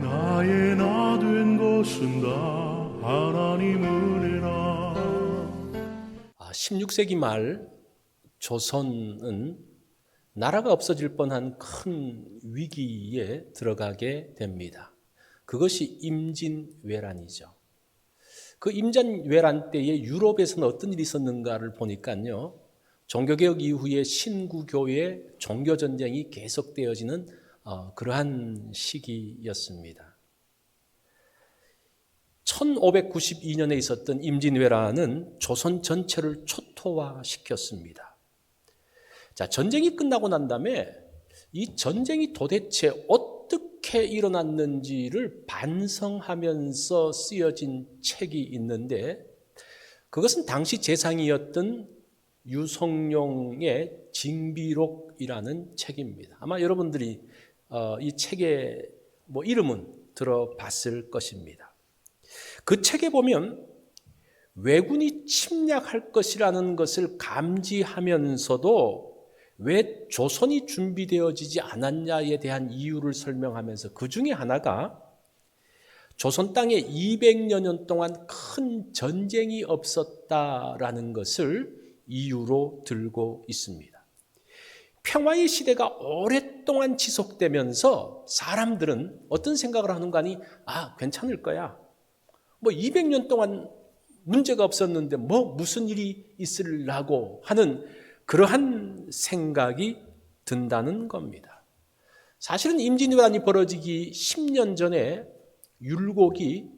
나의 나 된 것은 다 하나님 은혜라. 16세기 말 조선은 나라가 없어질 뻔한 큰 위기에 들어가게 됩니다. 그것이 임진왜란이죠. 그 임진왜란 때에 유럽에서는 어떤 일이 있었는가를 보니까요, 종교개혁 이후에 신구교의 종교전쟁이 계속되어지는 그러한 시기였습니다. 1592년에 있었던 임진왜란은 조선 전체를 초토화시켰습니다. 자, 전쟁이 끝나고 난 다음에 이 전쟁이 도대체 어떻게 일어났는지를 반성하면서 쓰여진 책이 있는데, 그것은 당시 재상이었던 유성룡의 징비록이라는 책입니다. 아마 여러분들이 이 책의 이름은 들어봤을 것입니다. 그 책에 보면 왜군이 침략할 것이라는 것을 감지하면서도 왜 조선이 준비되어지지 않았냐에 대한 이유를 설명하면서, 그 중에 하나가 조선 땅에 200여 년 동안 큰 전쟁이 없었다라는 것을 이유로 들고 있습니다. 평화의 시대가 오랫동안 지속되면서 사람들은 어떤 생각을 하는가 하니, 괜찮을 거야. 200년 동안 문제가 없었는데 무슨 일이 있으려고 하는 그러한 생각이 든다는 겁니다. 사실은 임진왜란이 벌어지기 10년 전에 율곡이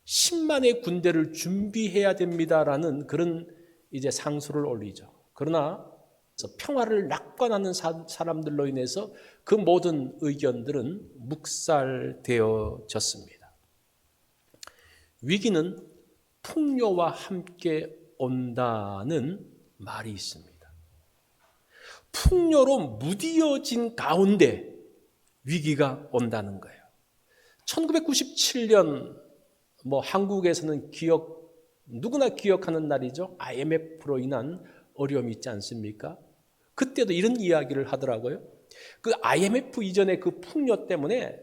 10만의 군대를 준비해야 됩니다라는 그런 이제 상소를 올리죠. 그러나 평화를 낙관하는 사람들로 인해서 그 모든 의견들은 묵살되어졌습니다. 위기는 풍요와 함께 온다는 말이 있습니다. 풍요로 무디어진 가운데 위기가 온다는 거예요. 1997년 한국에서는 누구나 기억하는 날이죠. IMF로 인한 어려움이 있지 않습니까? 그때도 이런 이야기를 하더라고요. 그 IMF 이전의 그 풍요 때문에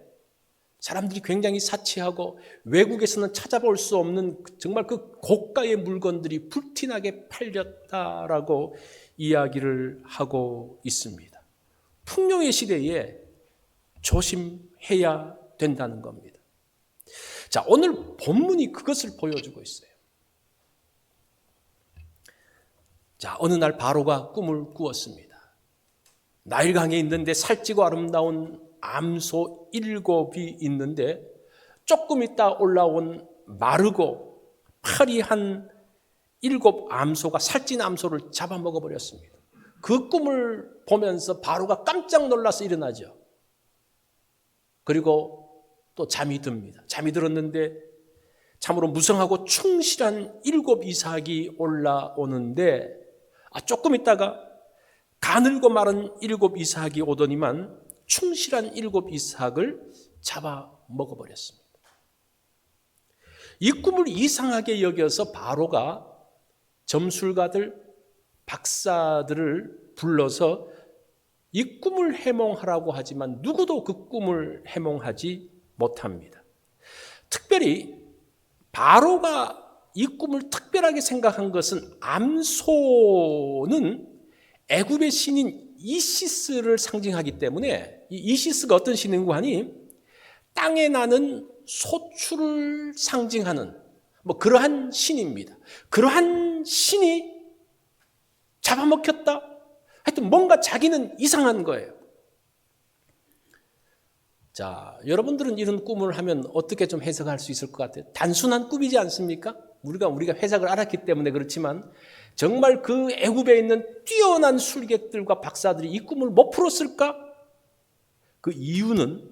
사람들이 굉장히 사치하고 외국에서는 찾아볼 수 없는 정말 그 고가의 물건들이 불티나게 팔렸다라고 이야기를 하고 있습니다. 풍요의 시대에 조심해야 된다는 겁니다. 자, 오늘 본문이 그것을 보여주고 있어요. 자, 어느 날 바로가 꿈을 꾸었습니다. 나일강에 있는데 살찌고 아름다운 암소 7이 있는데, 조금 있다 올라온 마르고 파리한 7 암소가 살찐 암소를 잡아먹어 버렸습니다. 그 꿈을 보면서 바로가 깜짝 놀라서 일어나죠. 그리고 또 잠이 듭니다. 잠이 들었는데 참으로 무성하고 충실한 7 이삭이 올라오는데, 조금 있다가 가늘고 마른 7 이삭이 오더니만 충실한 7 이삭을 잡아 먹어버렸습니다. 이 꿈을 이상하게 여겨서 바로가 점술가들, 박사들을 불러서 이 꿈을 해몽하라고 하지만 누구도 그 꿈을 해몽하지 못합니다. 특별히 바로가 이 꿈을 특별하게 생각한 것은, 암소는 애굽의 신인 이시스를 상징하기 때문에, 이 이시스가 어떤 신인고 하니 땅에 나는 소출을 상징하는 그러한 신입니다. 그러한 신이 잡아먹혔다? 하여튼 뭔가 자기는 이상한 거예요. 자, 여러분들은 이런 꿈을 하면 어떻게 좀 해석할 수 있을 것 같아요? 단순한 꿈이지 않습니까? 우리가 해석을 알았기 때문에 그렇지만, 정말 그 애굽에 있는 뛰어난 술객들과 박사들이 이 꿈을 못 풀었을까? 그 이유는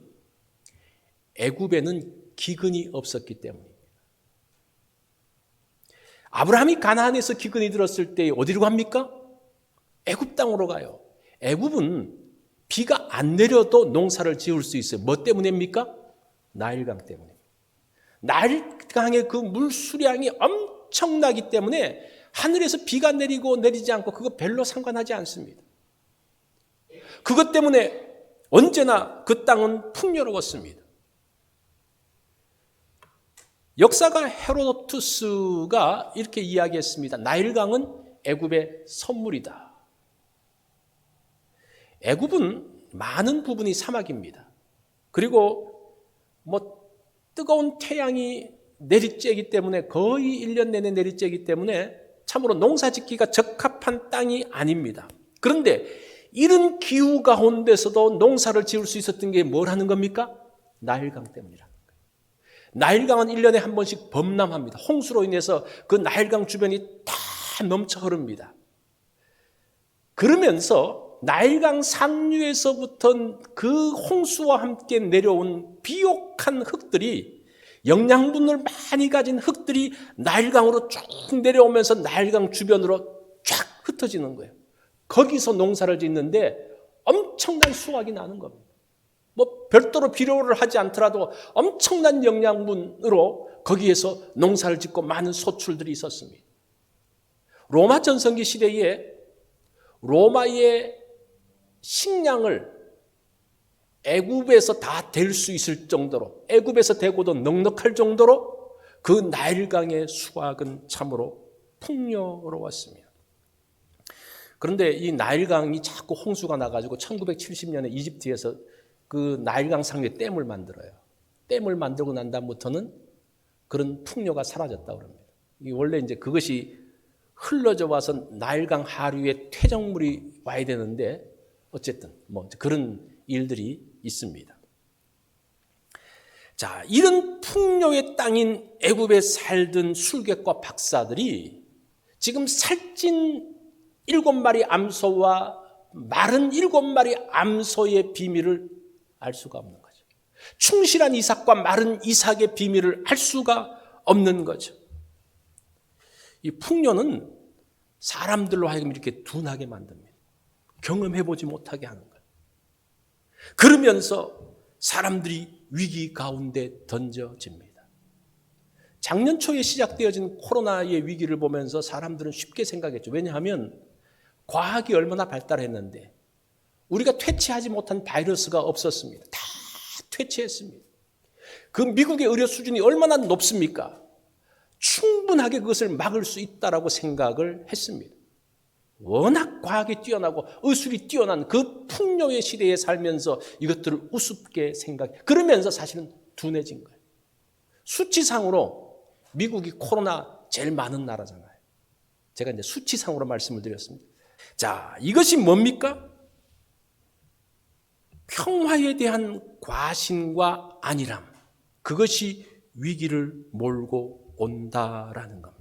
애굽에는 기근이 없었기 때문입니다. 아브라함이 가나안에서 기근이 들었을 때 어디로 갑니까? 애굽 땅으로 가요. 애굽은 비가 안 내려도 농사를 지을 수 있어요. 뭐 때문입니까? 나일강 때문에. 나일강의 그 물수량이 엄청나기 때문에 하늘에서 비가 내리고 내리지 않고 그거 별로 상관하지 않습니다. 그것 때문에 언제나 그 땅은 풍요로웠습니다. 역사가 헤로도투스가 이렇게 이야기했습니다. 나일강은 애굽의 선물이다. 애굽은 많은 부분이 사막입니다. 그리고 뜨거운 태양이 내리쬐기 때문에 거의 1년 내내 내리쬐기 때문에 참으로 농사짓기가 적합한 땅이 아닙니다. 그런데 이런 기후 가운데서도 농사를 지을 수 있었던 게 뭐라는 겁니까? 나일강 때문이라는 거예요. 나일강은 1년에 한 번씩 범람합니다. 홍수로 인해서 그 나일강 주변이 다 넘쳐 흐릅니다. 그러면서 나일강 상류에서부터 그 홍수와 함께 내려온 비옥한 흙들이, 영양분을 많이 가진 흙들이 나일강으로 쭉 내려오면서 나일강 주변으로 쫙 흩어지는 거예요. 거기서 농사를 짓는데 엄청난 수확이 나는 겁니다. 별도로 비료를 하지 않더라도 엄청난 영양분으로 거기에서 농사를 짓고 많은 소출들이 있었습니다. 로마 전성기 시대에 로마의 식량을 애굽에서 다 댈 수 있을 정도로, 애굽에서 대고도 넉넉할 정도로 그 나일강의 수확은 참으로 풍요로웠습니다. 그런데 이 나일강이 자꾸 홍수가 나가지고 1970년에 이집트에서 그 나일강 상류에 댐을 만들어요. 댐을 만들고 난 다음부터는 그런 풍요가 사라졌다고 합니다. 원래 이제 그것이 흘러져 와서 나일강 하류에 퇴적물이 와야 되는데 어쨌든 그런 일들이 있습니다. 자, 이런 풍요의 땅인 애굽에 살던 술객과 박사들이 지금 살찐 7마리 암소와 마른 7마리 암소의 비밀을 알 수가 없는 거죠. 충실한 이삭과 마른 이삭의 비밀을 알 수가 없는 거죠. 이 풍요는 사람들로 하여금 이렇게 둔하게 만듭니다. 경험해보지 못하게 하는 거예요. 그러면서 사람들이 위기 가운데 던져집니다. 작년 초에 시작되어진 코로나의 위기를 보면서 사람들은 쉽게 생각했죠. 왜냐하면 과학이 얼마나 발달했는데 우리가 퇴치하지 못한 바이러스가 없었습니다. 다 퇴치했습니다. 그 미국의 의료 수준이 얼마나 높습니까? 충분하게 그것을 막을 수 있다라고 생각을 했습니다. 워낙 과학이 뛰어나고 의술이 뛰어난 그 풍요의 시대에 살면서 이것들을 우습게 그러면서 사실은 둔해진 거예요. 수치상으로 미국이 코로나 제일 많은 나라잖아요. 제가 이제 수치상으로 말씀을 드렸습니다. 자, 이것이 뭡니까? 평화에 대한 과신과 안일함, 그것이 위기를 몰고 온다라는 겁니다.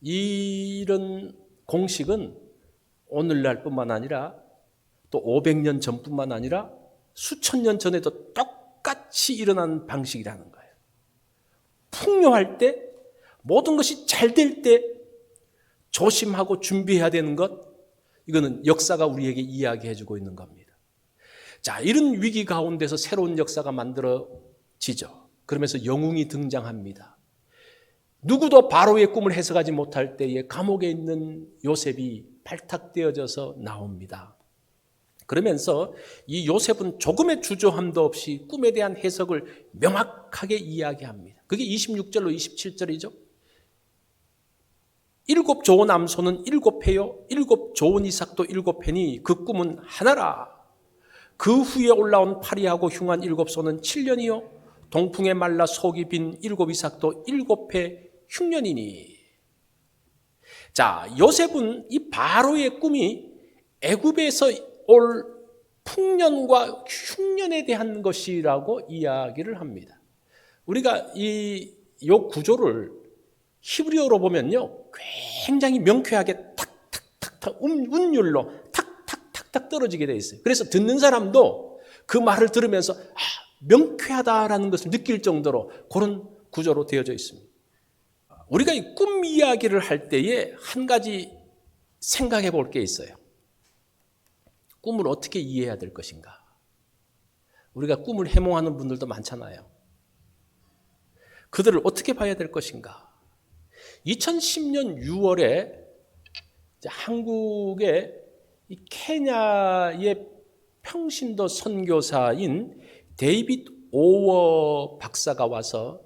이런 공식은 오늘날뿐만 아니라 또 500년 전뿐만 아니라 수천 년 전에도 똑같이 일어난 방식이라는 거예요. 풍요할 때, 모든 것이 잘 될 때 조심하고 준비해야 되는 것, 이거는 역사가 우리에게 이야기해주고 있는 겁니다. 자, 이런 위기 가운데서 새로운 역사가 만들어지죠. 그러면서 영웅이 등장합니다. 누구도 바로의 꿈을 해석하지 못할 때에 감옥에 있는 요셉이 발탁되어져서 나옵니다. 그러면서 이 요셉은 조금의 주저함도 없이 꿈에 대한 해석을 명확하게 이야기합니다. 그게 26절로 27절이죠. 7 좋은 암소는 7회요 7 좋은 이삭도 7회니 그 꿈은 하나라. 그 후에 올라온 파리하고 흉한 7 소는 7년이요 동풍에 말라 속이 빈 7 이삭도 7회 흉년이니. 자, 요셉은 이 바로의 꿈이 애굽에서 올 풍년과 흉년에 대한 것이라고 이야기를 합니다. 우리가 이 구조를 히브리어로 보면요, 굉장히 명쾌하게 탁탁탁탁 운율로 탁탁탁탁 떨어지게 돼 있어요. 그래서 듣는 사람도 그 말을 들으면서 명쾌하다라는 것을 느낄 정도로 그런 구조로 되어져 있습니다. 우리가 이 꿈 이야기를 할 때에 한 가지 생각해 볼 게 있어요. 꿈을 어떻게 이해해야 될 것인가? 우리가 꿈을 해몽하는 분들도 많잖아요. 그들을 어떻게 봐야 될 것인가? 2010년 6월에 한국의 케냐의 평신도 선교사인 데이빗 오워 박사가 와서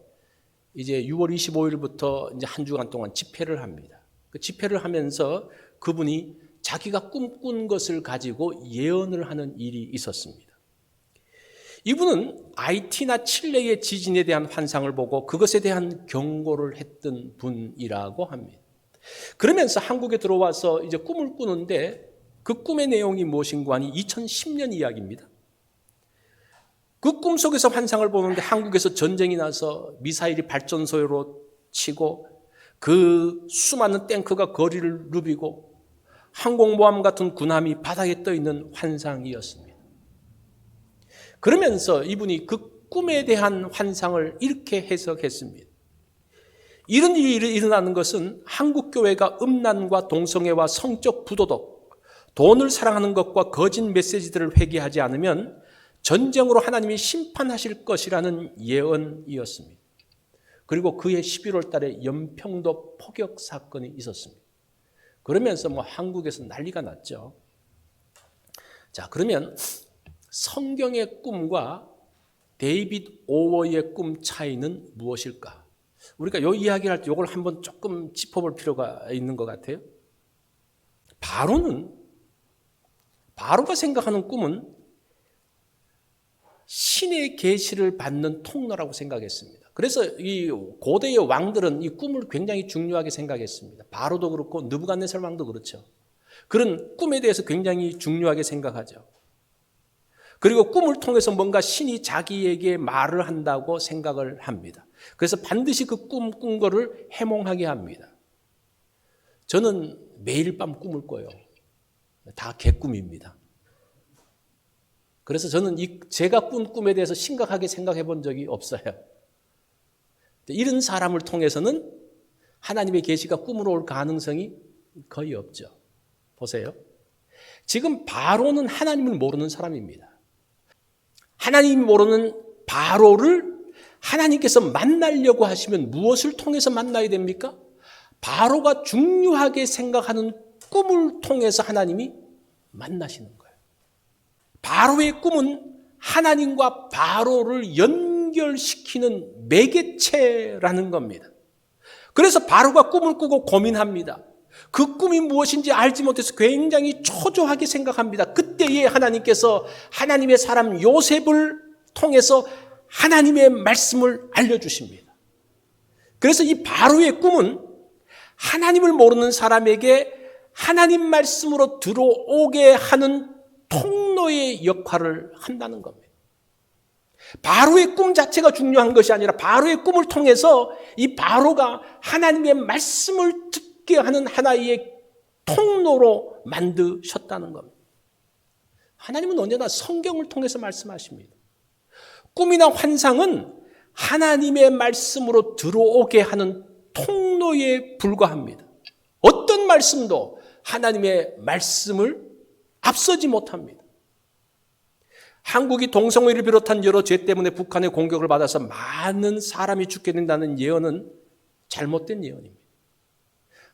이제 6월 25일부터 이제 한 주간 동안 집회를 합니다. 그 집회를 하면서 그분이 자기가 꿈꾼 것을 가지고 예언을 하는 일이 있었습니다. 이분은 아이티나 칠레의 지진에 대한 환상을 보고 그것에 대한 경고를 했던 분이라고 합니다. 그러면서 한국에 들어와서 이제 꿈을 꾸는데 그 꿈의 내용이 무엇인가 하니 2010년 이야기입니다. 그 꿈 속에서 환상을 보는데 한국에서 전쟁이 나서 미사일이 발전소로 치고 그 수많은 탱크가 거리를 누비고 항공모함 같은 군함이 바닥에 떠 있는 환상이었습니다. 그러면서 이분이 그 꿈에 대한 환상을 이렇게 해석했습니다. 이런 일이 일어나는 것은 한국교회가 음란과 동성애와 성적 부도덕, 돈을 사랑하는 것과 거짓 메시지들을 회개하지 않으면 전쟁으로 하나님이 심판하실 것이라는 예언이었습니다. 그리고 그해 11월 달에 연평도 포격 사건이 있었습니다. 그러면서 한국에서 난리가 났죠. 자, 그러면 성경의 꿈과 데이빗 오워의 꿈 차이는 무엇일까? 우리가 이 이야기를 할 때 이걸 한번 조금 짚어볼 필요가 있는 것 같아요. 바로가 생각하는 꿈은 신의 계시를 받는 통로라고 생각했습니다. 그래서 이 고대의 왕들은 이 꿈을 굉장히 중요하게 생각했습니다. 바로도 그렇고 느부갓네살 왕도 그렇죠. 그런 꿈에 대해서 굉장히 중요하게 생각하죠. 그리고 꿈을 통해서 뭔가 신이 자기에게 말을 한다고 생각을 합니다. 그래서 반드시 그 꿈 꾼 거를 해몽하게 합니다. 저는 매일 밤 꿈을 꿔요. 다 개꿈입니다. 그래서 저는 제가 꾼 꿈에 대해서 심각하게 생각해 본 적이 없어요. 이런 사람을 통해서는 하나님의 계시가 꿈으로 올 가능성이 거의 없죠. 보세요. 지금 바로는 하나님을 모르는 사람입니다. 하나님이 모르는 바로를 하나님께서 만나려고 하시면 무엇을 통해서 만나야 됩니까? 바로가 중요하게 생각하는 꿈을 통해서 하나님이 만나시는 거예요. 바로의 꿈은 하나님과 바로를 연결시키는 매개체라는 겁니다. 그래서 바로가 꿈을 꾸고 고민합니다. 그 꿈이 무엇인지 알지 못해서 굉장히 초조하게 생각합니다. 그때에 하나님께서 하나님의 사람 요셉을 통해서 하나님의 말씀을 알려주십니다. 그래서 이 바로의 꿈은 하나님을 모르는 사람에게 하나님 말씀으로 들어오게 하는 통로의 역할을 한다는 겁니다. 바로의 꿈 자체가 중요한 것이 아니라 바로의 꿈을 통해서 이 바로가 하나님의 말씀을 듣게 하는 하나의 통로로 만드셨다는 겁니다. 하나님은 언제나 성경을 통해서 말씀하십니다. 꿈이나 환상은 하나님의 말씀으로 들어오게 하는 통로에 불과합니다. 어떤 말씀도 하나님의 말씀을 앞서지 못합니다. 한국이 동성애를 비롯한 여러 죄 때문에 북한의 공격을 받아서 많은 사람이 죽게 된다는 예언은 잘못된 예언입니다.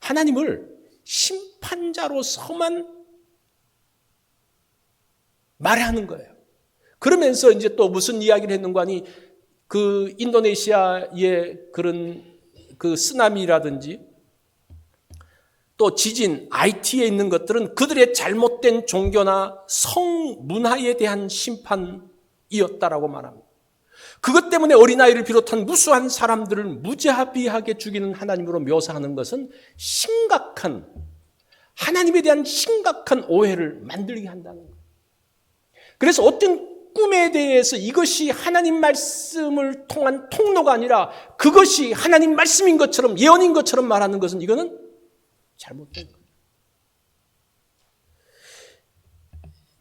하나님을 심판자로서만 말하는 거예요. 그러면서 이제 또 무슨 이야기를 했는가 하니 그 인도네시아의 그런 그 쓰나미라든지 또 지진, IT에 있는 것들은 그들의 잘못된 종교나 성문화에 대한 심판이었다라고 말합니다. 그것 때문에 어린아이를 비롯한 무수한 사람들을 무자비하게 죽이는 하나님으로 묘사하는 것은 심각한, 하나님에 대한 심각한 오해를 만들게 한다는 거예요. 그래서 어떤 꿈에 대해서 이것이 하나님 말씀을 통한 통로가 아니라 그것이 하나님 말씀인 것처럼 예언인 것처럼 말하는 것은 이거는 잘못된 거예요.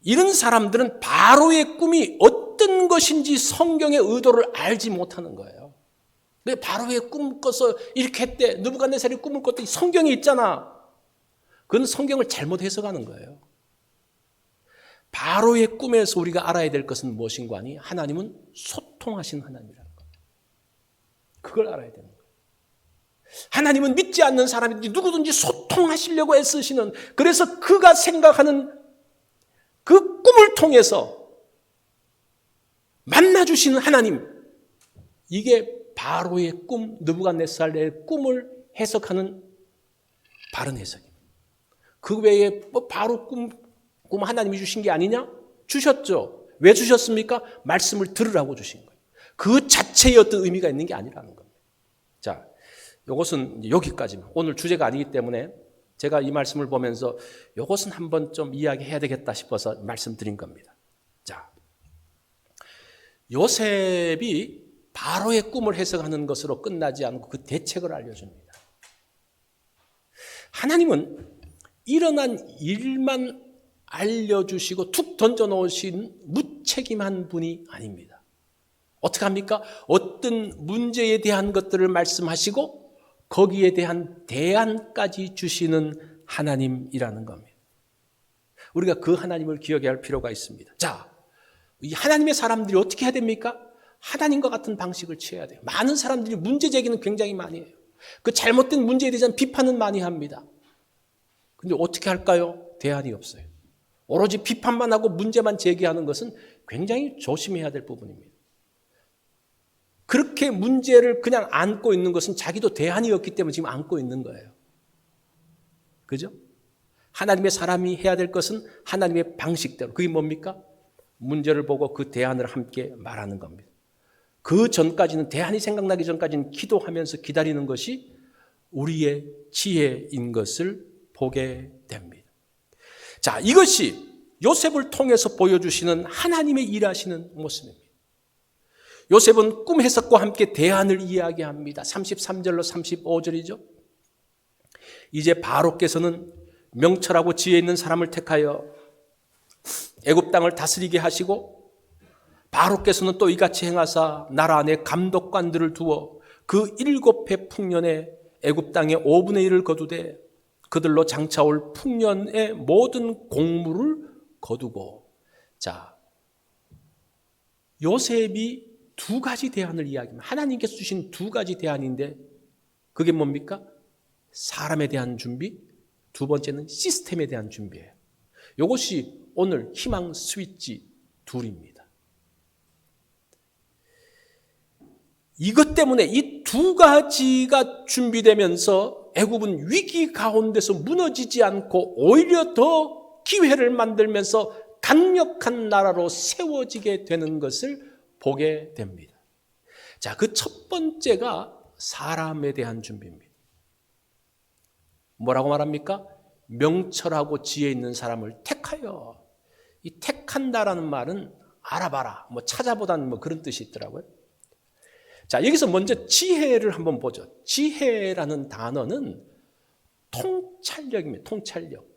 이런 사람들은 바로의 꿈이 어떤 것인지 성경의 의도를 알지 못하는 거예요. 왜 바로의 꿈을 꿔서 이렇게 했대, 느부갓네살이 꿈을 꿨대, 성경에 있잖아. 그건 성경을 잘못 해석하는 거예요. 바로의 꿈에서 우리가 알아야 될 것은 무엇인가 하니 하나님은 소통하신 하나님이라는 겁니다. 그걸 알아야 되는 거예요. 하나님은 믿지 않는 사람이든지 누구든지 소통하시려고 애쓰시는, 그래서 그가 생각하는 그 꿈을 통해서 만나주시는 하나님, 이게 바로의 꿈, 느부갓네살의 꿈을 해석하는 바른 해석입니다. 그 외에 뭐 바로 꿈 하나님이 주신 게 아니냐? 주셨죠. 왜 주셨습니까? 말씀을 들으라고 주신 거예요. 그 자체의 어떤 의미가 있는 게 아니라는 겁니다. 자, 이것은 여기까지만. 오늘 주제가 아니기 때문에 제가 이 말씀을 보면서 이것은 한번 좀 이야기해야 되겠다 싶어서 말씀드린 겁니다. 자, 요셉이 바로의 꿈을 해석하는 것으로 끝나지 않고 그 대책을 알려줍니다. 하나님은 일어난 일만 알려주시고 툭 던져놓으신 무책임한 분이 아닙니다. 어떻게 합니까? 어떤 문제에 대한 것들을 말씀하시고 거기에 대한 대안까지 주시는 하나님이라는 겁니다. 우리가 그 하나님을 기억해야 할 필요가 있습니다. 자, 이 하나님의 사람들이 어떻게 해야 됩니까? 하나님과 같은 방식을 취해야 돼요. 많은 사람들이 문제 제기는 굉장히 많이 해요. 그 잘못된 문제에 대한 비판은 많이 합니다. 근데 어떻게 할까요? 대안이 없어요. 오로지 비판만 하고 문제만 제기하는 것은 굉장히 조심해야 될 부분입니다. 그렇게 문제를 그냥 안고 있는 것은 자기도 대안이 없기 때문에 지금 안고 있는 거예요. 그죠? 하나님의 사람이 해야 될 것은 하나님의 방식대로. 그게 뭡니까? 문제를 보고 그 대안을 함께 말하는 겁니다. 그 전까지는, 대안이 생각나기 전까지는 기도하면서 기다리는 것이 우리의 지혜인 것을 보게 됩니다. 자, 이것이 요셉을 통해서 보여주시는 하나님의 일하시는 모습입니다. 요셉은 꿈 해석과 함께 대안을 이야기합니다. 33절로 35절이죠. 이제 바로께서는 명철하고 지혜 있는 사람을 택하여 애굽 땅을 다스리게 하시고, 바로께서는 또 이같이 행하사 나라 안에 감독관들을 두어 그 7해 풍년에 애굽 땅의 5분의 1을 거두되 그들로 장차올 풍년의 모든 공물을 거두고. 자, 요셉이 두 가지 대안을 이야기합니다. 하나님께서 주신 두 가지 대안인데 그게 뭡니까? 사람에 대한 준비, 두 번째는 시스템에 대한 준비예요. 이것이 오늘 희망 스위치 둘입니다. 이것 때문에 이 두 가지가 준비되면서 애굽은 위기 가운데서 무너지지 않고 오히려 더 기회를 만들면서 강력한 나라로 세워지게 되는 것을 보게 됩니다. 자, 그 첫 번째가 사람에 대한 준비입니다. 뭐라고 말합니까? 명철하고 지혜 있는 사람을 택하여. 이 택한다라는 말은 알아봐라, 뭐 찾아보다는 뭐 그런 뜻이 있더라고요. 자, 여기서 먼저 지혜를 한번 보죠. 지혜라는 단어는 통찰력입니다. 통찰력.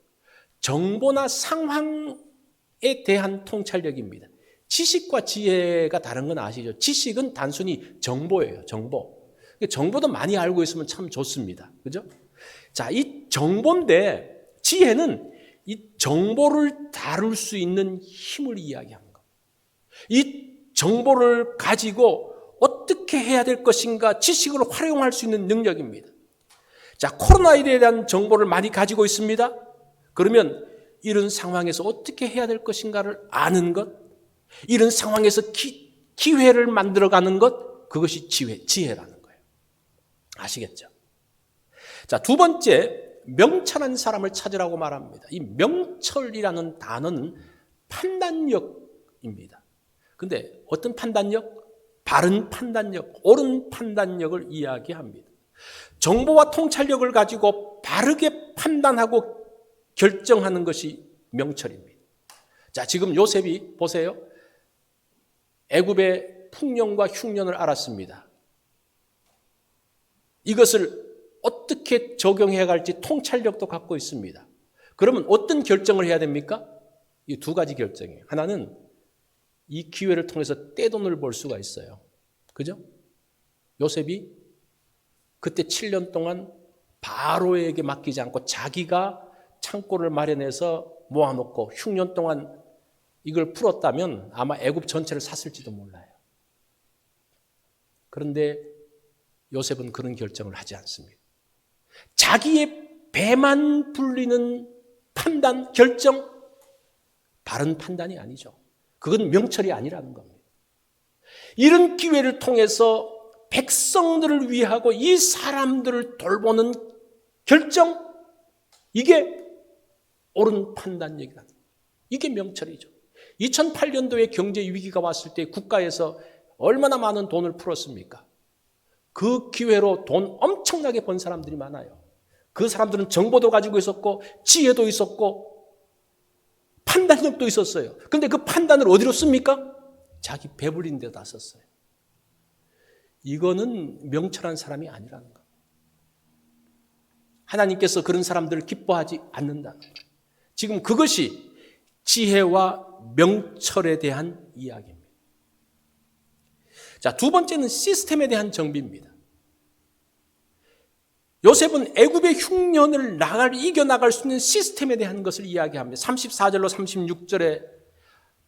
정보나 상황에 대한 통찰력입니다. 지식과 지혜가 다른 건 아시죠? 지식은 단순히 정보예요. 정보. 정보도 많이 알고 있으면 참 좋습니다. 그죠? 자, 이 정보인데 지혜는 이 정보를 다룰 수 있는 힘을 이야기하는 겁니다. 이 정보를 가지고 어떻게 해야 될 것인가 지식으로 활용할 수 있는 능력입니다. 자, 코로나에 대한 정보를 많이 가지고 있습니다. 그러면 이런 상황에서 어떻게 해야 될 것인가를 아는 것, 이런 상황에서 기회를 만들어가는 것, 그것이 지혜라는 거예요. 아시겠죠? 자, 두 번째, 명철한 사람을 찾으라고 말합니다. 이 명철이라는 단어는 판단력입니다. 근데 어떤 판단력? 바른 판단력, 옳은 판단력을 이야기합니다. 정보와 통찰력을 가지고 바르게 판단하고 결정하는 것이 명철입니다. 자, 지금 요셉이 보세요. 애굽의 풍년과 흉년을 알았습니다. 이것을 어떻게 적용해 갈지 통찰력도 갖고 있습니다. 그러면 어떤 결정을 해야 됩니까? 이 두 가지 결정이에요. 하나는 이 기회를 통해서 떼돈을 벌 수가 있어요. 그죠? 요셉이 그때 7년 동안 바로에게 맡기지 않고 자기가 창고를 마련해서 모아놓고 흉년 동안 이걸 풀었다면 아마 애굽 전체를 샀을지도 몰라요. 그런데 요셉은 그런 결정을 하지 않습니다. 자기의 배만 불리는 판단, 결정, 바른 판단이 아니죠. 그건 명철이 아니라는 겁니다. 이런 기회를 통해서 백성들을 위하고 이 사람들을 돌보는 결정, 이게 옳은 판단력이다. 이게 명철이죠. 2008년도에 경제 위기가 왔을 때 국가에서 얼마나 많은 돈을 풀었습니까? 그 기회로 돈 엄청나게 번 사람들이 많아요. 그 사람들은 정보도 가지고 있었고 지혜도 있었고 판단력도 있었어요. 그런데 그 판단을 어디로 씁니까? 자기 배불린 데다 썼어요. 이거는 명철한 사람이 아니라는 거예요. 하나님께서 그런 사람들을 기뻐하지 않는다는 거예요. 지금 그것이 지혜와 명철에 대한 이야기입니다. 자, 두 번째는 시스템에 대한 정비입니다. 요셉은 애굽의 흉년을 이겨나갈 수 있는 시스템에 대한 것을 이야기합니다. 34절로 36절에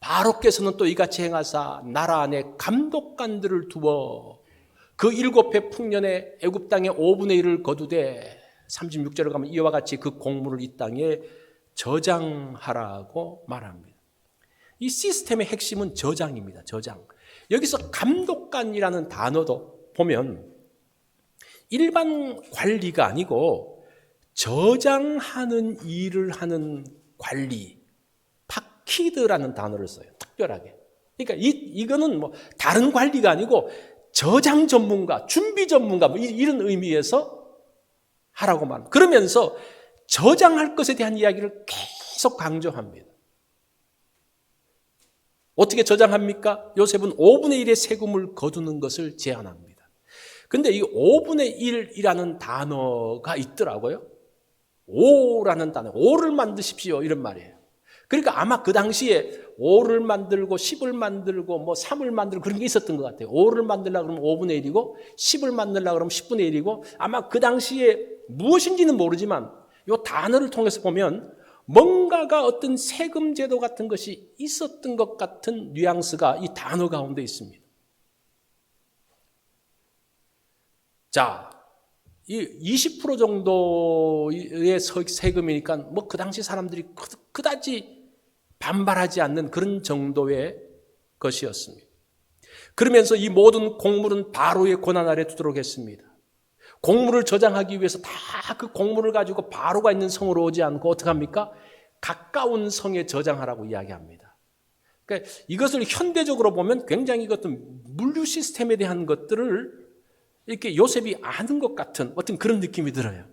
바로께서는 또 이같이 행하사 나라 안에 감독관들을 두어 그 7해 풍년에 애굽 땅의 5분의 1을 거두되 36절에 가면 이와 같이 그 공물을 이 땅에 저장하라고 말합니다. 이 시스템의 핵심은 저장입니다. 저장. 여기서 감독관이라는 단어도 보면 일반 관리가 아니고 저장하는 일을 하는 관리, 파키드라는 단어를 써요. 특별하게. 그러니까 이거는 뭐 다른 관리가 아니고 저장 전문가, 준비 전문가 뭐 이런 의미에서 하라고 말합니다. 그러면서 저장할 것에 대한 이야기를 계속 강조합니다. 어떻게 저장합니까? 요셉은 5분의 1의 세금을 거두는 것을 제안합니다. 근데 이 5분의 1이라는 단어가 있더라고요. 5라는 단어, 5를 만드십시오 이런 말이에요. 그러니까 아마 그 당시에 5를 만들고 10을 만들고 뭐 3을 만들고 그런 게 있었던 것 같아요. 5를 만들려고 그러면 5분의 1이고 10을 만들려고 그러면 10분의 1이고 아마 그 당시에 무엇인지는 모르지만 이 단어를 통해서 보면 뭔가가 어떤 세금 제도 같은 것이 있었던 것 같은 뉘앙스가 이 단어 가운데 있습니다. 자, 이 20% 정도의 세금이니까 뭐 그 당시 사람들이 그다지 반발하지 않는 그런 정도의 것이었습니다. 그러면서 이 모든 공물은 바로의 권한 아래 두도록 했습니다. 공물을 저장하기 위해서 다 그 공물을 가지고 바로가 있는 성으로 오지 않고 어떻게 합니까? 가까운 성에 저장하라고 이야기합니다. 그러니까 이것을 현대적으로 보면 굉장히 어떤 물류 시스템에 대한 것들을 이렇게 요셉이 아는 것 같은 어떤 그런 느낌이 들어요.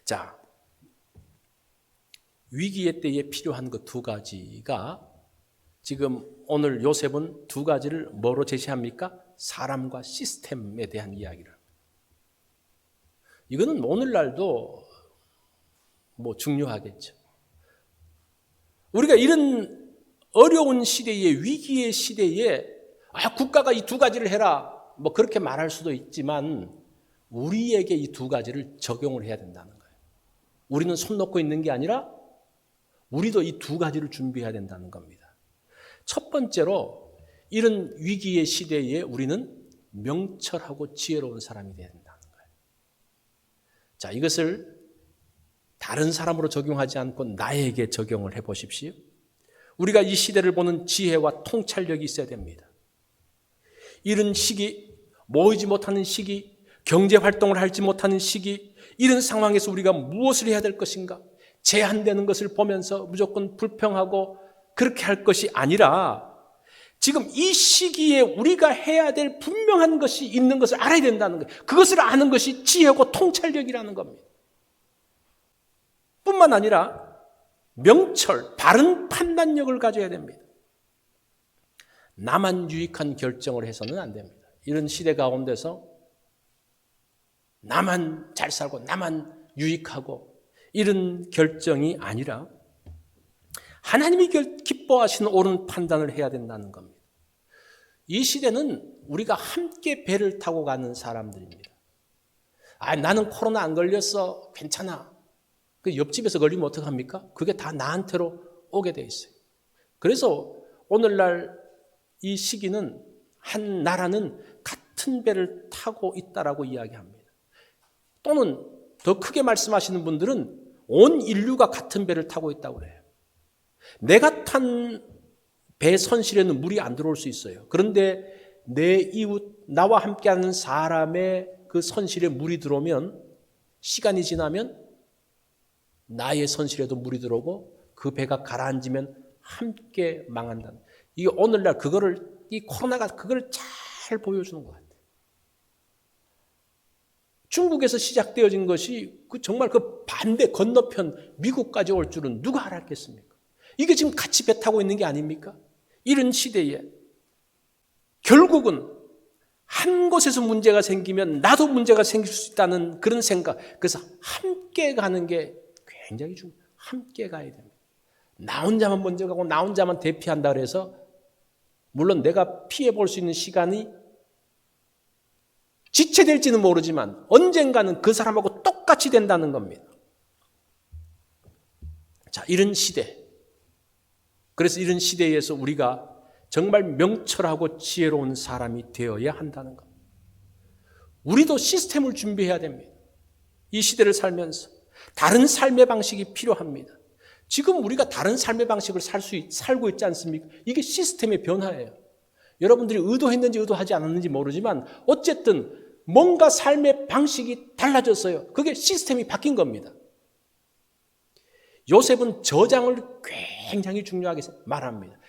자, 위기의 때에 필요한 것 두 가지가 지금 오늘 요셉은 두 가지를 뭐로 제시합니까? 사람과 시스템에 대한 이야기를. 이거는 오늘날도 뭐 중요하겠죠. 우리가 이런 어려운 시대에 위기의 시대에 국가가 이 두 가지를 해라 뭐 그렇게 말할 수도 있지만 우리에게 이 두 가지를 적용을 해야 된다는 거예요. 우리는 손 놓고 있는 게 아니라 우리도 이 두 가지를 준비해야 된다는 겁니다. 첫 번째로 이런 위기의 시대에 우리는 명철하고 지혜로운 사람이 돼야 된다는 거예요. 자, 이것을 다른 사람으로 적용하지 않고 나에게 적용을 해보십시오. 우리가 이 시대를 보는 지혜와 통찰력이 있어야 됩니다. 이런 시기, 모이지 못하는 시기, 경제활동을 하지 못하는 시기, 이런 상황에서 우리가 무엇을 해야 될 것인가? 제한되는 것을 보면서 무조건 불평하고 그렇게 할 것이 아니라 지금 이 시기에 우리가 해야 될 분명한 것이 있는 것을 알아야 된다는 거예요. 그것을 아는 것이 지혜고 통찰력이라는 겁니다. 뿐만 아니라 명철, 바른 판단력을 가져야 됩니다. 나만 유익한 결정을 해서는 안 됩니다. 이런 시대 가운데서 나만 잘 살고 나만 유익하고 이런 결정이 아니라 하나님이 기뻐하시는 옳은 판단을 해야 된다는 겁니다. 이 시대는 우리가 함께 배를 타고 가는 사람들입니다. 나는 코로나 안 걸렸어. 괜찮아. 그 옆집에서 걸리면 어떡합니까? 그게 다 나한테로 오게 돼 있어요. 그래서 오늘날 이 시기는 한 나라는 같은 배를 타고 있다라고 이야기합니다. 또는 더 크게 말씀하시는 분들은 온 인류가 같은 배를 타고 있다고 그래요. 내가 탄 배 선실에는 물이 안 들어올 수 있어요. 그런데 내 이웃, 나와 함께하는 사람의 그 선실에 물이 들어오면, 시간이 지나면 나의 선실에도 물이 들어오고 그 배가 가라앉으면 함께 망한다는. 이게 오늘날 이 코로나가 그걸 잘 보여주는 것 같아요. 중국에서 시작되어진 것이 정말 그 반대 건너편 미국까지 올 줄은 누가 알았겠습니까? 이게 지금 같이 배 타고 있는 게 아닙니까? 이런 시대에 결국은 한 곳에서 문제가 생기면 나도 문제가 생길 수 있다는 그런 생각. 그래서 함께 가는 게 굉장히 중요해요. 함께 가야 됩니다. 나 혼자만 먼저 가고 나 혼자만 대피한다 그래서 물론 내가 피해 볼 수 있는 시간이 지체될지는 모르지만 언젠가는 그 사람하고 똑같이 된다는 겁니다. 자, 이런 시대. 그래서 이런 시대에서 우리가 정말 명철하고 지혜로운 사람이 되어야 한다는 겁니다. 우리도 시스템을 준비해야 됩니다. 이 시대를 살면서 다른 삶의 방식이 필요합니다. 지금 우리가 다른 삶의 방식을 살고 있지 않습니까? 이게 시스템의 변화예요. 여러분들이 의도했는지 의도하지 않았는지 모르지만 어쨌든 뭔가 삶의 방식이 달라졌어요. 그게 시스템이 바뀐 겁니다. 요셉은 저장을 굉장히 중요하게 말합니다.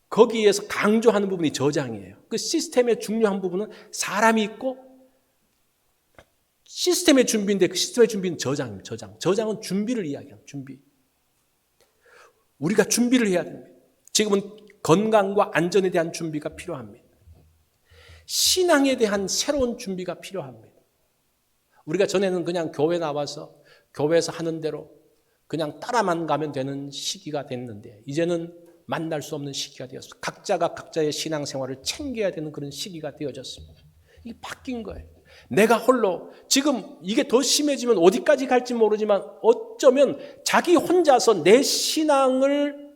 거기에서 강조하는 부분이 저장이에요. 그 시스템의 중요한 부분은 사람이 있고 시스템의 준비인데 그 시스템의 준비는 저장입니다. 저장은 준비를 이야기합니다. 준비. 우리가 준비를 해야 됩니다. 지금은 건강과 안전에 대한 준비가 필요합니다. 신앙에 대한 새로운 준비가 필요합니다. 우리가 전에는 그냥 교회 나와서 교회에서 하는 대로 그냥 따라만 가면 되는 시기가 됐는데 이제는 만날 수 없는 시기가 되었습니다. 각자가 각자의 신앙생활을 챙겨야 되는 그런 시기가 되어졌습니다. 이게 바뀐 거예요. 내가 홀로 지금 이게 더 심해지면 어디까지 갈지 모르지만 어쩌면 자기 혼자서 내 신앙을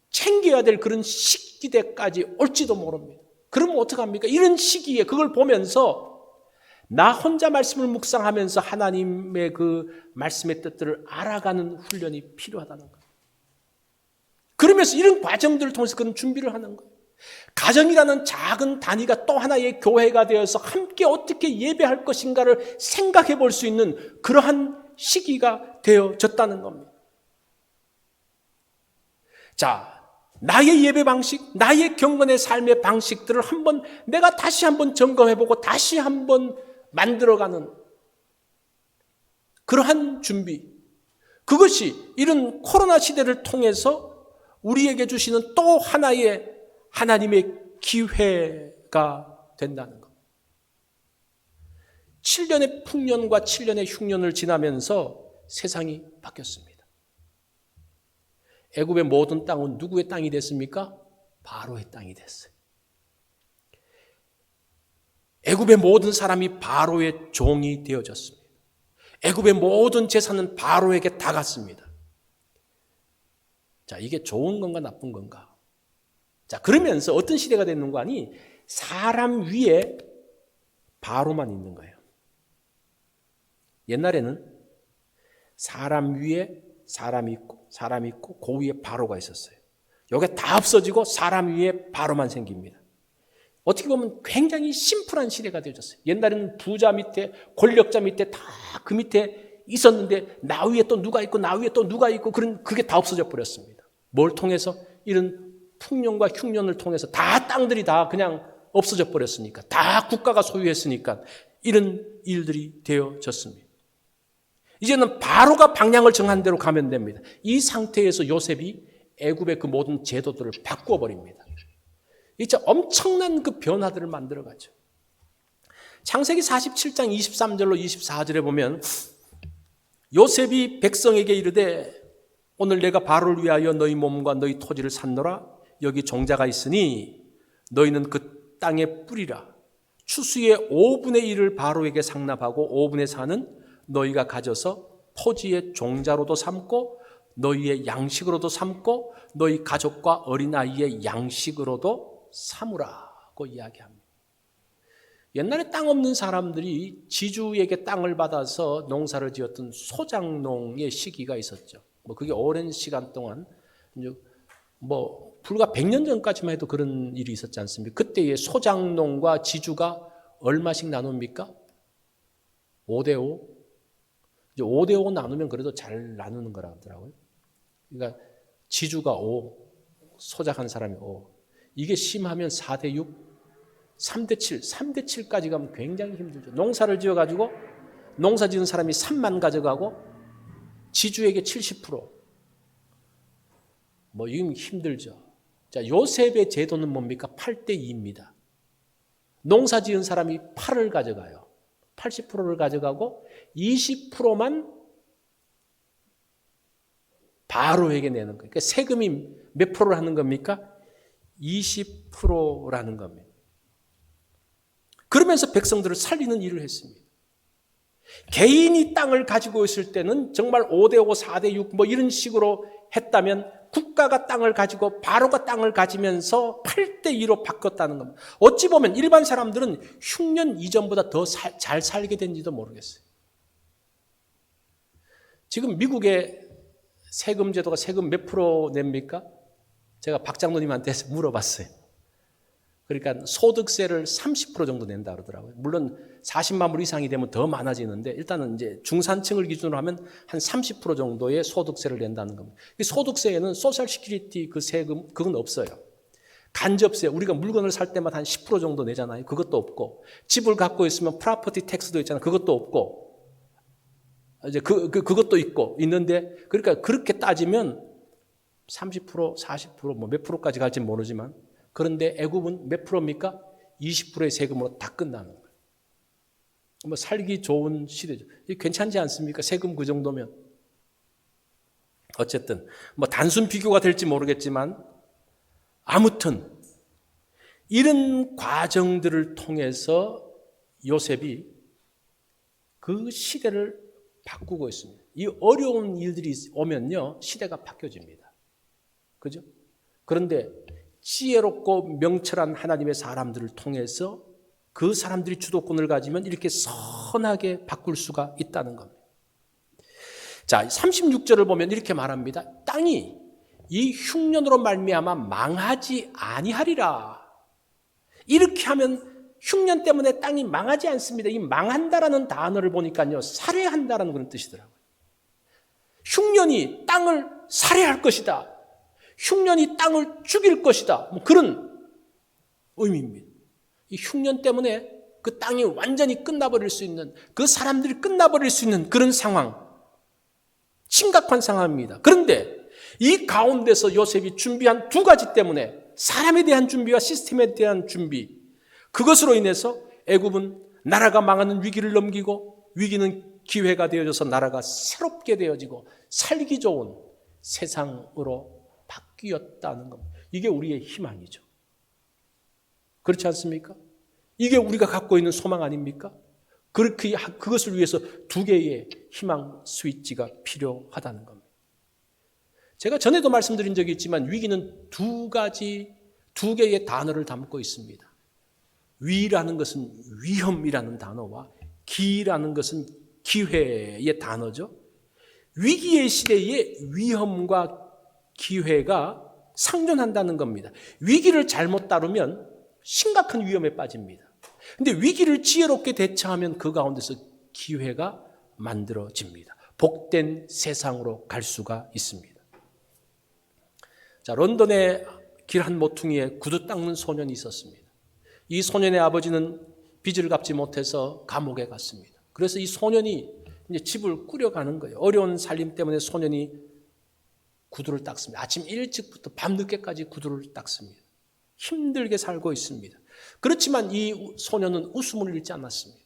챙겨야 될 그런 시기대까지 올지도 모릅니다. 그러면 어떡합니까? 이런 시기에 그걸 보면서 나 혼자 말씀을 묵상하면서 하나님의 그 말씀의 뜻들을 알아가는 훈련이 필요하다는 거예요. 그러면서 이런 과정들을 통해서 그런 준비를 하는 거예요. 가정이라는 작은 단위가 또 하나의 교회가 되어서 함께 어떻게 예배할 것인가를 생각해 볼 수 있는 그러한 시기가 되어졌다는 겁니다. 자, 나의 예배 방식, 나의 경건의 삶의 방식들을 내가 다시 한번 점검해보고 다시 한번 만들어가는 그러한 준비. 그것이 이런 코로나 시대를 통해서 우리에게 주시는 또 하나의 하나님의 기회가 된다는 것. 7년의 풍년과 7년의 흉년을 지나면서 세상이 바뀌었습니다. 애굽의 모든 땅은 누구의 땅이 됐습니까? 바로의 땅이 됐어요. 애굽의 모든 사람이 바로의 종이 되어졌습니다. 애굽의 모든 재산은 바로에게 다 갔습니다. 자, 이게 좋은 건가 나쁜 건가? 자, 그러면서 어떤 시대가 되는 거 아니? 사람 위에 바로만 있는 거예요. 옛날에는 사람 위에 사람이 있고 그 위에 바로가 있었어요. 여기 다 없어지고 사람 위에 바로만 생깁니다. 어떻게 보면 굉장히 심플한 시대가 되어졌어요. 옛날에는 부자 밑에 권력자 밑에 다 그 밑에 있었는데 나 위에 또 누가 있고 나 위에 또 누가 있고 그게 다 없어져 버렸습니다. 뭘 통해서? 이런 풍년과 흉년을 통해서 다 땅들이 다 그냥 없어져 버렸으니까, 다 국가가 소유했으니까 이런 일들이 되어졌습니다. 이제는 바로가 방향을 정한 대로 가면 됩니다. 이 상태에서 요셉이 애굽의 그 모든 제도들을 바꾸어 버립니다. 진짜 엄청난 그 변화들을 만들어가죠. 창세기 47장 23절로 24절에 보면 요셉이 백성에게 이르되 오늘 내가 바로를 위하여 너희 몸과 너희 토지를 샀노라. 여기 종자가 있으니 너희는 그 땅에 뿌리라. 추수의 5분의 1을 바로에게 상납하고 5분의 4는 너희가 가져서 토지의 종자로도 삼고 너희의 양식으로도 삼고 너희 가족과 어린아이의 양식으로도 삼으라고 이야기합니다. 옛날에 땅 없는 사람들이 지주에게 땅을 받아서 농사를 지었던 소작농의 시기가 있었죠. 그게 오랜 시간 동안 불과 100년 전까지만 해도 그런 일이 있었지 않습니까? 그때의 소작농과 지주가 얼마씩 나눕니까? 5대5. 이제 5대5 나누면 그래도 잘 나누는 거라 하더라고요. 그러니까 지주가 5, 소작한 사람이 5. 이게 심하면 4대6, 3대7, 3대7까지 가면 굉장히 힘들죠. 농사를 지어가지고 농사 지은 사람이 3만 가져가고 지주에게 70%. 이건 힘들죠. 자, 요셉의 제도는 뭡니까? 8대2입니다. 농사 지은 사람이 8을 가져가요. 80%를 가져가고 20%만 바로에게 내는 거예요. 그러니까 세금이 몇 프로를 하는 겁니까? 20%라는 겁니다. 그러면서 백성들을 살리는 일을 했습니다. 개인이 땅을 가지고 있을 때는 정말 5대5, 4대6 이런 식으로 했다면 국가가 땅을 가지고 바로가 땅을 가지면서 8대2로 바꿨다는 겁니다. 어찌 보면 일반 사람들은 흉년 이전보다 더 잘 살게 된지도 모르겠어요. 지금 미국의 세금 제도가 세금 몇 프로 냅니까? 제가 박 장로님한테 물어봤어요. 그러니까 소득세를 30% 정도 낸다 그러더라고요. 물론 40만 불 이상이 되면 더 많아지는데 일단은 이제 중산층을 기준으로 하면 한 30% 정도의 소득세를 낸다는 겁니다. 소득세에는 소셜 시큐리티 그 세금 그건 없어요. 간접세 우리가 물건을 살 때마다 한 10% 정도 내잖아요. 그것도 없고 집을 갖고 있으면 프로퍼티 텍스도 있잖아요. 그것도 없고 이제 그것도 있는데 그러니까 그렇게 따지면 30%, 40% 몇 프로까지 갈지 모르지만 그런데 애굽은 몇 프로입니까? 20%의 세금으로 다 끝나는 거예요. 살기 좋은 시대죠. 괜찮지 않습니까? 세금 그 정도면. 어쨌든 단순 비교가 될지 모르겠지만 아무튼 이런 과정들을 통해서 요셉이 그 시대를 바꾸고 있습니다. 이 어려운 일들이 오면요 시대가 바뀌어집니다. 그죠? 그런데 지혜롭고 명철한 하나님의 사람들을 통해서 그 사람들이 주도권을 가지면 이렇게 선하게 바꿀 수가 있다는 겁니다. 자, 36절을 보면 이렇게 말합니다. 땅이 이 흉년으로 말미암아 망하지 아니하리라. 이렇게 하면 흉년 때문에 땅이 망하지 않습니다. 이 망한다라는 단어를 보니까요 살해한다라는 그런 뜻이더라고요. 흉년이 땅을 살해할 것이다. 흉년이 땅을 죽일 것이다. 그런 의미입니다. 이 흉년 때문에 그 땅이 완전히 끝나버릴 수 있는, 그 사람들이 끝나버릴 수 있는 그런 상황, 심각한 상황입니다. 그런데 이 가운데서 요셉이 준비한 두 가지 때문에 사람에 대한 준비와 시스템에 대한 준비, 그것으로 인해서 애굽은 나라가 망하는 위기를 넘기고 위기는 기회가 되어져서 나라가 새롭게 되어지고 살기 좋은 세상으로 바뀌었다는 겁니다. 이게 우리의 희망이죠. 그렇지 않습니까? 이게 우리가 갖고 있는 소망 아닙니까? 그것을 위해서 두 개의 희망 스위치가 필요하다는 겁니다. 제가 전에도 말씀드린 적이 있지만 위기는 두 개의 단어를 담고 있습니다. 위라는 것은 위험이라는 단어와 기라는 것은 기회의 단어죠. 위기의 시대에 위험과 기회가 상존한다는 겁니다. 위기를 잘못 다루면 심각한 위험에 빠집니다. 근데 위기를 지혜롭게 대처하면 그 가운데서 기회가 만들어집니다. 복된 세상으로 갈 수가 있습니다. 자, 런던의 길 한 모퉁이에 구두 닦는 소년이 있었습니다. 이 소년의 아버지는 빚을 갚지 못해서 감옥에 갔습니다. 그래서 이 소년이 이제 집을 꾸려가는 거예요. 어려운 살림 때문에 소년이 구두를 닦습니다. 아침 일찍부터 밤늦게까지 구두를 닦습니다. 힘들게 살고 있습니다. 그렇지만 이 소년은 웃음을 잃지 않았습니다.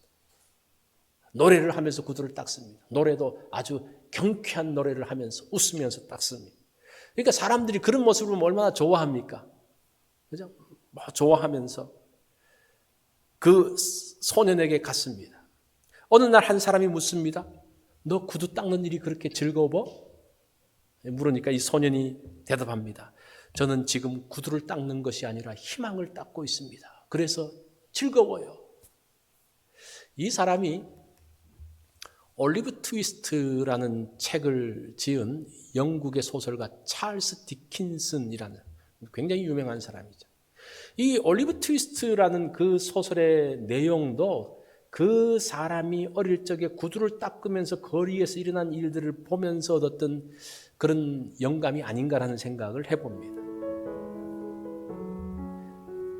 노래를 하면서 구두를 닦습니다. 노래도 아주 경쾌한 노래를 하면서 웃으면서 닦습니다. 그러니까 사람들이 그런 모습을 보면 얼마나 좋아합니까? 그죠? 좋아하면서 그 소년에게 갔습니다. 어느 날 한 사람이 묻습니다. 너 구두 닦는 일이 그렇게 즐거워? 물으니까 이 소년이 대답합니다. 저는 지금 구두를 닦는 것이 아니라 희망을 닦고 있습니다. 그래서 즐거워요. 이 사람이 올리브 트위스트라는 책을 지은 영국의 소설가 찰스 디킨슨이라는 굉장히 유명한 사람이죠. 이 올리브 트위스트라는 그 소설의 내용도 그 사람이 어릴 적에 구두를 닦으면서 거리에서 일어난 일들을 보면서 얻었던 그런 영감이 아닌가라는 생각을 해봅니다.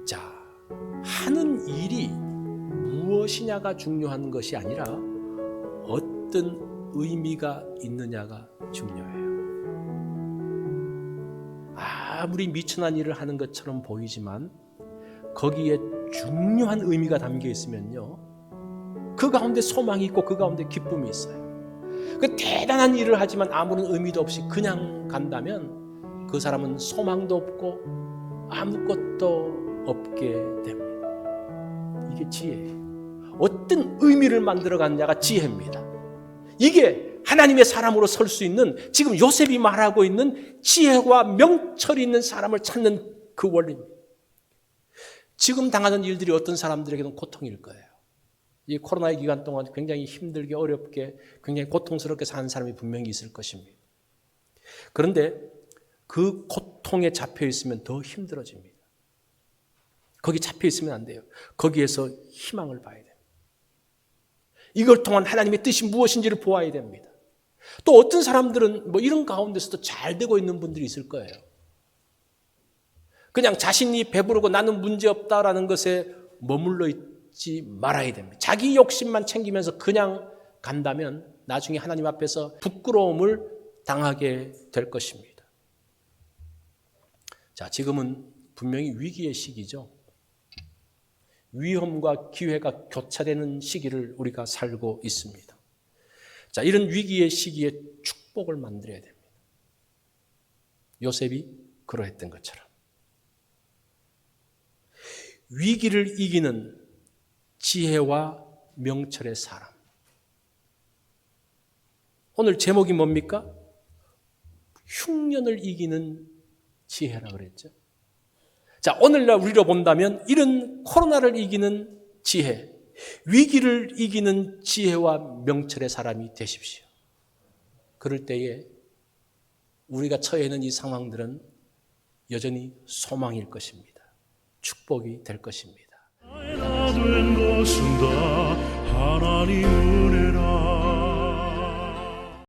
자, 하는 일이 무엇이냐가 중요한 것이 아니라 어떤 의미가 있느냐가 중요해요. 아무리 미천한 일을 하는 것처럼 보이지만 거기에 중요한 의미가 담겨 있으면요, 그 가운데 소망이 있고 그 가운데 기쁨이 있어요. 그 대단한 일을 하지만 아무런 의미도 없이 그냥 간다면 그 사람은 소망도 없고 아무것도 없게 됩니다. 이게 지혜예요. 어떤 의미를 만들어 갔냐가 지혜입니다. 이게 하나님의 사람으로 설 수 있는, 지금 요셉이 말하고 있는 지혜와 명철이 있는 사람을 찾는 그 원리입니다. 지금 당하는 일들이 어떤 사람들에게는 고통일 거예요. 이 코로나의 기간 동안 굉장히 힘들게 어렵게 굉장히 고통스럽게 사는 사람이 분명히 있을 것입니다. 그런데 그 고통에 잡혀 있으면 더 힘들어집니다. 거기 잡혀 있으면 안 돼요. 거기에서 희망을 봐야 돼요. 이걸 통한 하나님의 뜻이 무엇인지를 보아야 됩니다. 또 어떤 사람들은 뭐 이런 가운데서도 잘 되고 있는 분들이 있을 거예요. 그냥 자신이 배부르고 나는 문제없다라는 것에 머물러 있지 말아야 됩니다. 자기 욕심만 챙기면서 그냥 간다면 나중에 하나님 앞에서 부끄러움을 당하게 될 것입니다. 자, 지금은 분명히 위기의 시기죠. 위험과 기회가 교차되는 시기를 우리가 살고 있습니다. 자, 이런 위기의 시기에 축복을 만들어야 됩니다. 요셉이 그러했던 것처럼. 위기를 이기는 지혜와 명철의 사람. 오늘 제목이 뭡니까? 흉년을 이기는 지혜라고 그랬죠. 자, 오늘날 우리로 본다면 이런 코로나를 이기는 지혜, 위기를 이기는 지혜와 명철의 사람이 되십시오. 그럴 때에 우리가 처해 있는 이 상황들은 여전히 소망일 것입니다. 축복이 될 것입니다. 나의 나 된 것은 다 하나님 은혜라.